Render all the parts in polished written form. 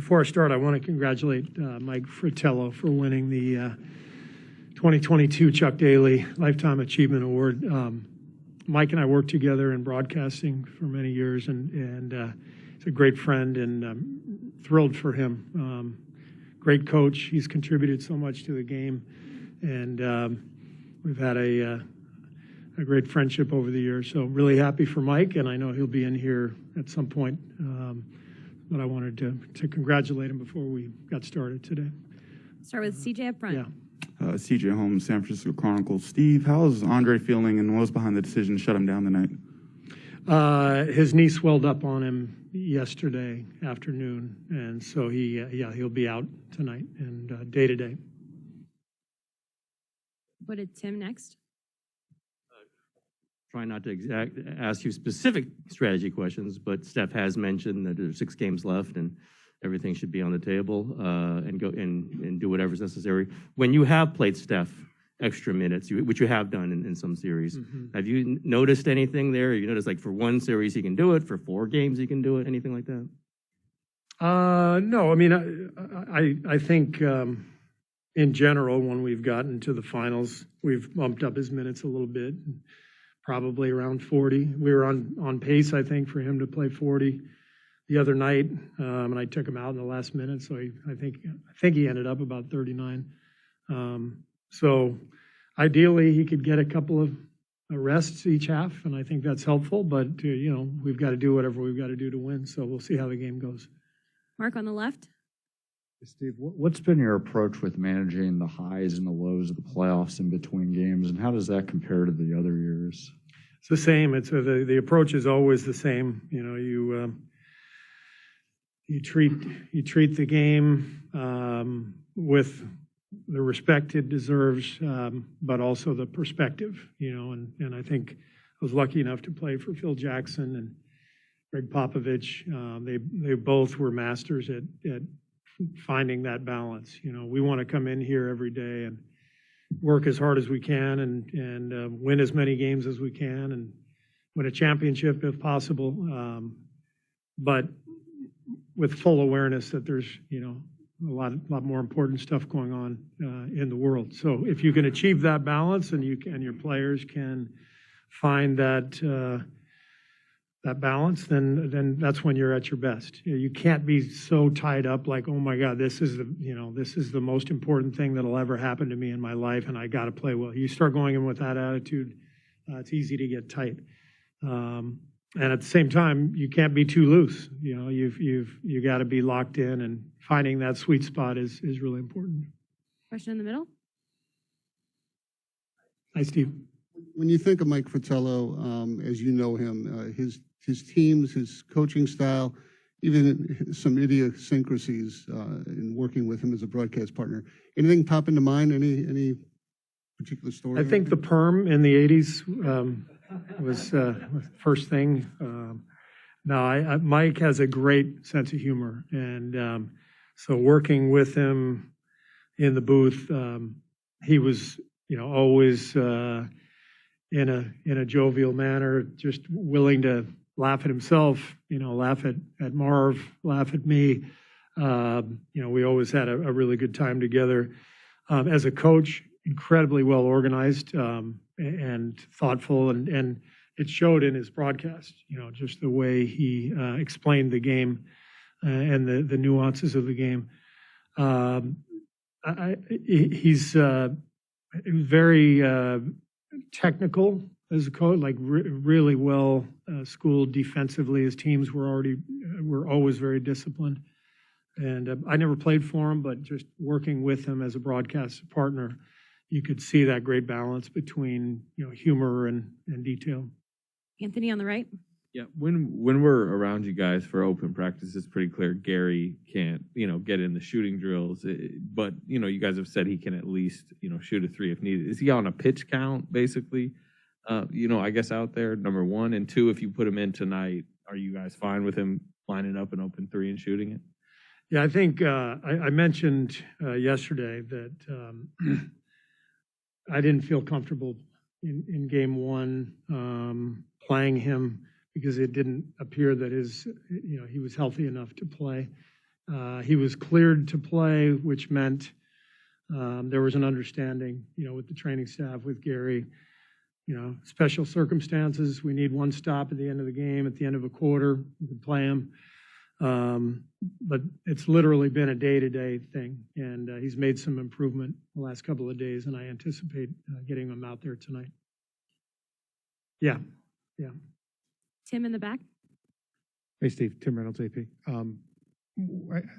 Before I start, I want to congratulate Mike Fratello for winning the 2022 Chuck Daly Lifetime Achievement Award. Mike and I worked together in broadcasting for many years, and he's a great friend, and I'm thrilled for him. Great coach. He's contributed so much to the game, and we've had a great friendship over the years. So really happy for Mike, and I know he'll be in here at some point. But I wanted to congratulate him before we got started today. Start with CJ up front. Yeah. CJ Holmes, San Francisco Chronicle. Steve, how's Andre feeling, and what was behind the decision to shut him down tonight? His knee swelled up on him yesterday afternoon, and so he'll be out tonight and day to day. What did Tim next? Try not to ask you specific strategy questions, but Steph has mentioned that there's 6 games left and everything should be on the table and go and do whatever's necessary. When you have played Steph extra minutes, which you have done in some series, have you noticed anything there? You noticed like for 1 series he can do it, for 4 games he can do it, anything like that? No, I mean, I think in general, when we've gotten to the finals, we've bumped up his minutes a little bit. Probably around 40. We were on pace, I think, for him to play 40 the other night, and I took him out in the last minute, so I think he ended up about 39. So ideally, he could get a couple of rests each half, and I think that's helpful. But we've got to do whatever we've got to do to win. So we'll see how the game goes. Mark on the left. Steve, what's been your approach with managing the highs and the lows of the playoffs in between games, and how does that compare to the other years? It's the same. It's the approach is always the same. You treat the game with the respect it deserves, but also the perspective. And I think I was lucky enough to play for Phil Jackson and Greg Popovich. They both were masters at finding that balance. We want to come in here every day and work as hard as we can and win as many games as we can and win a championship if possible. But with full awareness that there's, a lot more important stuff going on in the world. So if you can achieve that balance and your players can find that balance, then that's when you're at your best. You can't be so tied up like, oh my God, this is the most important thing that'll ever happen to me in my life, and I got to play well. You start going in with that attitude, it's easy to get tight. And at the same time, you can't be too loose. You got to be locked in, and finding that sweet spot is really important. Question in the middle. Hi, Steve. When you think of Mike Fratello, as you know him, his teams, his coaching style, even some idiosyncrasies in working with him as a broadcast partner, anything pop into mind? Any particular story? I think the perm in the 80s was first thing. Mike has a great sense of humor, and so working with him in the booth, he was always in a jovial manner, just willing to laugh at himself, laugh at Marv, laugh at me. We always had a really good time together. As a coach, incredibly well organized and thoughtful, and it showed in his broadcast, just the way he explained the game and the nuances of the game. He's very technical as a coach, like really well schooled defensively. His teams were always very disciplined. And I never played for him, but just working with him as a broadcast partner, you could see that great balance between humor and detail. Anthony on the right. Yeah, when we're around you guys for open practice, it's pretty clear Gary can't, get in the shooting drills. But, you guys have said he can at least, shoot a 3 if needed. Is he on a pitch count, basically, I guess out there, number 1? And 2, if you put him in tonight, are you guys fine with him lining up an open 3 and shooting it? Yeah, I think I mentioned yesterday that I didn't feel comfortable in game 1 playing him, because it didn't appear that he was healthy enough to play. He was cleared to play, which meant there was an understanding, with the training staff, with Gary, special circumstances. We need one stop at the end of the game, at the end of a quarter, we can play him. But it's literally been a day-to-day thing, and he's made some improvement the last couple of days, and I anticipate getting him out there tonight. Yeah. Tim in the back. Hey, Steve. Tim Reynolds, AP.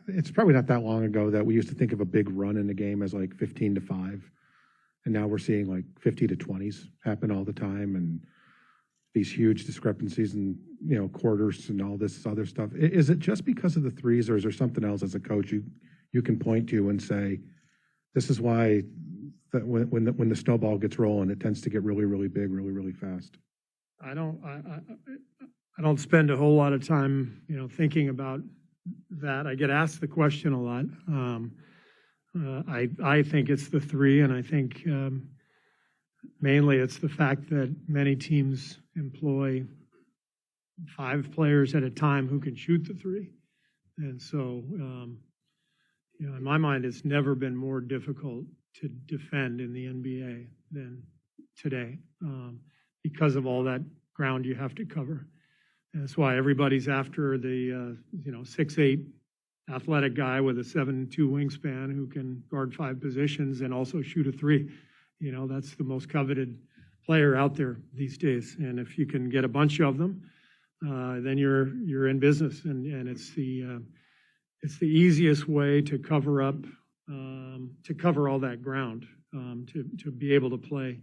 It's probably not that long ago that we used to think of a big run in the game as like 15-5, and now we're seeing like 50 to 20s happen all the time, and these huge discrepancies in quarters and all this other stuff. Is it just because of the threes, or is there something else as a coach you can point to and say, this is why that when the snowball gets rolling, it tends to get really, really big, really, really fast? I don't spend a whole lot of time, thinking about that. I get asked the question a lot. I think it's the three, and I think mainly it's the fact that many teams employ 5 players at a time who can shoot the three. And so, in my mind, it's never been more difficult to defend in the NBA than today, because of all that ground you have to cover. And that's why everybody's after the 6'8" athletic guy with a 7'2" wingspan who can guard 5 positions and also shoot a three. That's the most coveted player out there these days. And if you can get a bunch of them, then you're in business. And it's the easiest way to cover up, to cover all that ground, to be able to play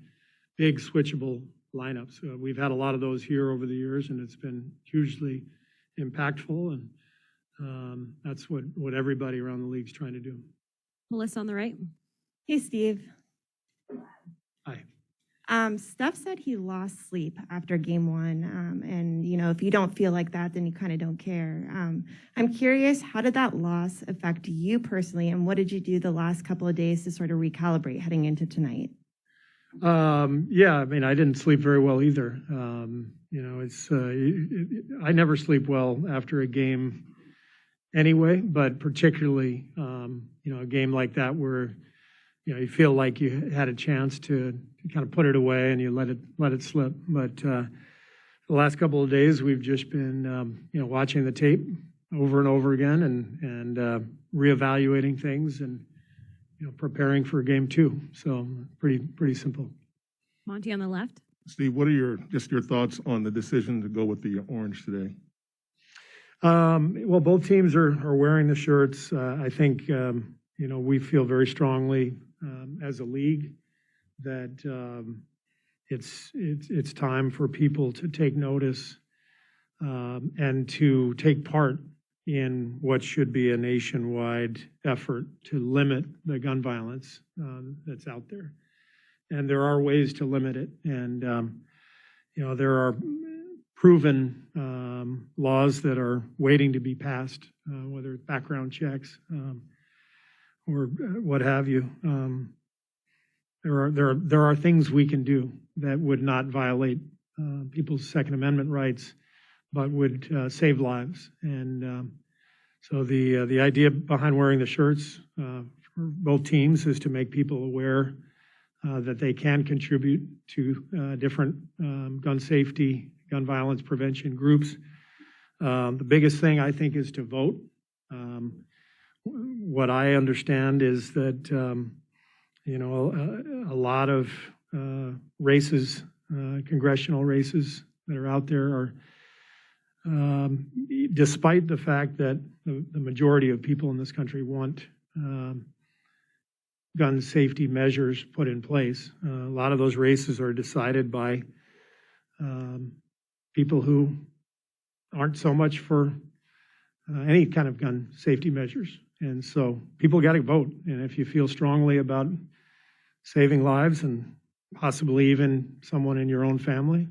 big switchable lineups. We've had a lot of those here over the years, and it's been hugely impactful. And that's what everybody around the league's trying to do. Melissa on the right. Hey, Steve. Hi. Steph said he lost sleep after game 1. And, if you don't feel like that, then you kind of don't care. I'm curious, how did that loss affect you personally? And what did you do the last couple of days to sort of recalibrate heading into tonight? I didn't sleep very well either. I never sleep well after a game anyway, but particularly, a game like that where, you feel like you had a chance to kind of put it away and you let it slip. But the last couple of days, we've just been, watching the tape over and over again and reevaluating things and, preparing for game 2. So pretty simple. Monty on the left. Steve, what are your thoughts on the decision to go with the orange today? Well, both teams are wearing the shirts. I think, we feel very strongly as a league that it's time for people to take notice and to take part in what should be a nationwide effort to limit the gun violence that's out there. And there are ways to limit it. And, there are proven laws that are waiting to be passed, whether it's background checks or what have you. There are things we can do that would not violate people's Second Amendment rights, but would save lives. And so the idea behind wearing the shirts for both teams is to make people aware that they can contribute to different gun safety, gun violence prevention groups. The biggest thing, I think, is to vote. What I understand is that, a lot of races, congressional races that are out there are, despite the fact that the majority of people in this country want gun safety measures put in place, a lot of those races are decided by people who aren't so much for any kind of gun safety measures. And so people got to vote. And if you feel strongly about saving lives and possibly even someone in your own family,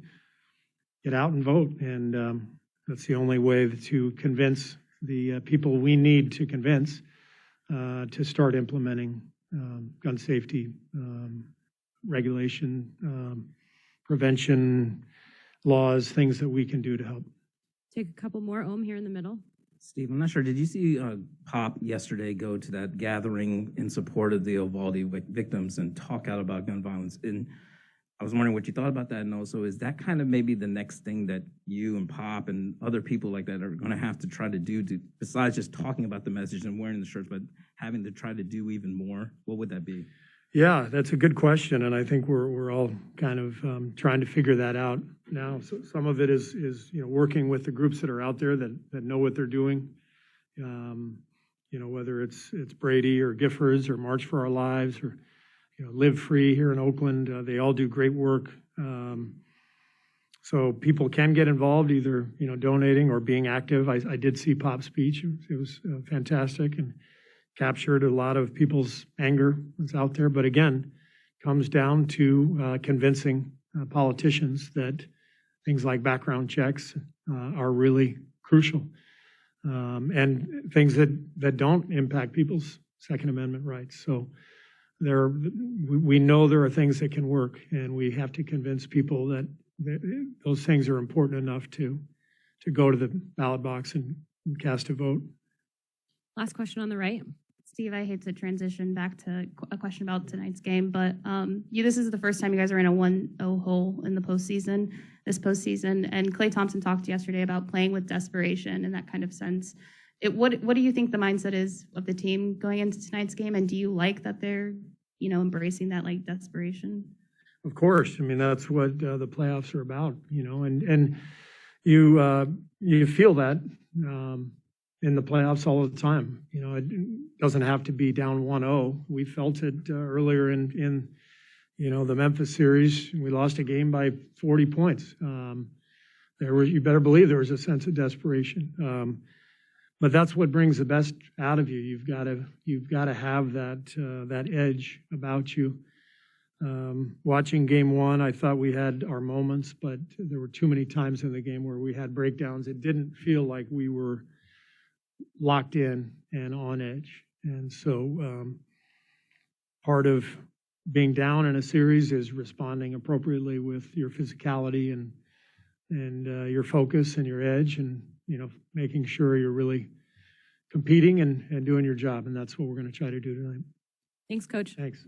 get out and vote. And that's the only way to convince the people we need to convince to start implementing gun safety regulation, prevention laws, things that we can do to help. Take a couple more. Ohm here in the middle. Steve, I'm not sure. Did you see Pop yesterday go to that gathering in support of the Uvalde victims and talk out about gun violence? And I was wondering what you thought about that. And also, is that kind of maybe the next thing that you and Pop and other people like that are going to have to try to do to, besides just talking about the message and wearing the shirts, but having to try to do even more? What would that be? Yeah, that's a good question, and I think we're all kind of trying to figure that out now. So some of it is working with the groups that are out there that know what they're doing. Whether it's Brady or Giffords or March for Our Lives or Live Free here in Oakland, they all do great work. So people can get involved, either donating or being active. I did see Pop's speech; it was fantastic and captured a lot of people's anger that's out there. But again, comes down to convincing politicians that things like background checks are really crucial, and things that don't impact people's Second Amendment rights. So we know there are things that can work, and we have to convince people that those things are important enough to go to the ballot box and cast a vote. Last question on the right. Steve, I hate to transition back to a question about tonight's game, but this is the first time you guys are in a 1-0 hole in the this postseason. And Klay Thompson talked yesterday about playing with desperation in that kind of sense. What do you think the mindset is of the team going into tonight's game? And do you like that they're, embracing that like desperation? Of course. I mean, that's what the playoffs are about, and you feel that in the playoffs all the time. It doesn't have to be down 1-0. We felt it earlier in the Memphis series. We lost a game by 40 points. You better believe there was a sense of desperation. But that's what brings the best out of you. You've got to have that edge about you. Watching game one, I thought we had our moments, but there were too many times in the game where we had breakdowns. It didn't feel like we were locked in and on edge. And so part of being down in a series is responding appropriately with your physicality and your focus and your edge, and making sure you're really competing and doing your job. And that's what we're going to try to do tonight. Thanks, Coach. Thanks.